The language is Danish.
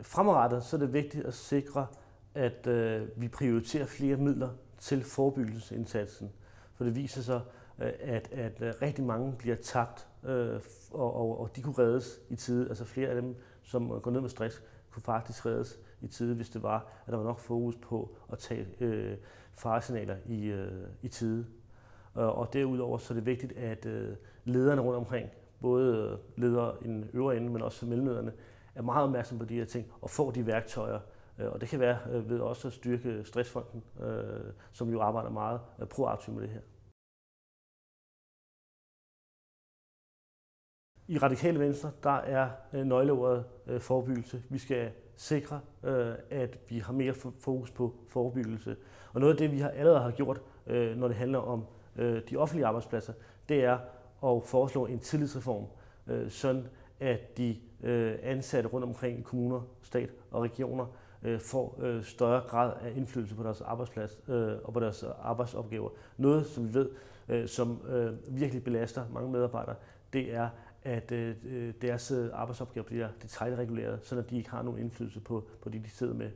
Fremadrettet så er det vigtigt at sikre, at vi prioriterer flere midler til forebyggelsesindsatsen. For det viser sig, at rigtig mange bliver tabt, og de kunne reddes i tide. Altså flere af dem, som går ned med stress, kunne faktisk reddes i tide, hvis det var, at der var nok fokus på at tage faresignaler i tide. Og derudover så er det vigtigt, at lederne rundt omkring, både ledere i den øvre ende, men også mellemlederne, er meget opmærksomme på de her ting og får de værktøjer. Og det kan være ved også at styrke Stressfonden, som jo arbejder meget proaktivt med det her. I Radikale Venstre, der er nøgleordet forebyggelse. Vi skal sikre, at vi har mere fokus på forebyggelse. Og noget af det, vi allerede har gjort, når det handler om de offentlige arbejdspladser, det er at foreslå en tillidsreform, sådan at de ansatte rundt omkring i kommuner, stat og regioner får større grad af indflydelse på deres arbejdsplads og på deres arbejdsopgaver. Noget, som vi ved, som virkelig belaster mange medarbejdere, det er, at deres arbejdsopgaver bliver detailreguleret, så de ikke har nogen indflydelse på det, de sidder med